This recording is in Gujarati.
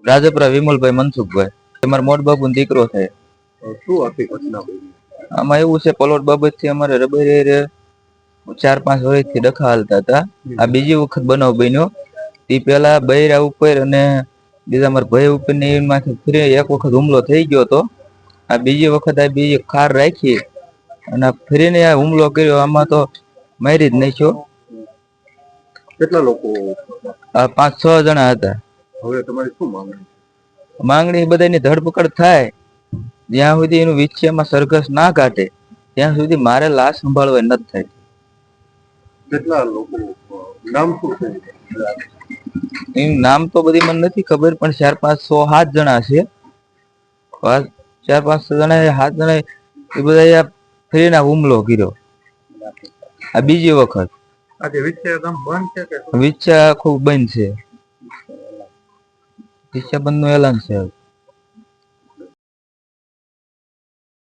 રાજપરા વિમલભાઈ મનસુખભાઈ, અમારા મોટ બાપુ દીકરો થાય. શું હતી ઘટના બની? આમાં એવું છે, પલોટ બાબત થી અમારે રબારી 4-5 વર્ષથી ડખા હાલતા હતા. આ બીજી વખત બનાવ બન્યો. તે પેલા બૈરા ઉપર અને બીજા મારા ભાઈ ઉપર ને એમાંથી ફરી એક વખત હુમલો થઈ ગયો હતો. આ બીજી વખત આ બીજી ખાર રાખી અને ફરીને આ હુમલો કર્યો. આમાં તો મારી જ નાખ્યો. કેટલા લોકો? 5-6 જણા હતા. હવે તમારી શું માંગણી? માંગણી બધાની ધરપકડ થાય, જ્યાં સુધી એનું વિષયમાં સરઘસ ના કાઢે ત્યાં સુધી મારે લાશ સંભાળવા નથી થાય. કેટલા લોકો? નામ શું છે? એનું નામ તો બધી મને નથી ખબર, પણ 4-5-6-7 જણા છે. 4-5 જણા 7 જણા એ બધા ફરીને હુમલો કર્યો. આ બીજી વખત. આજે વિછયા ગામ બંધ છે કે? વિછયા આખું બંધ છે. વિછયા બંધ નું એલાન છે.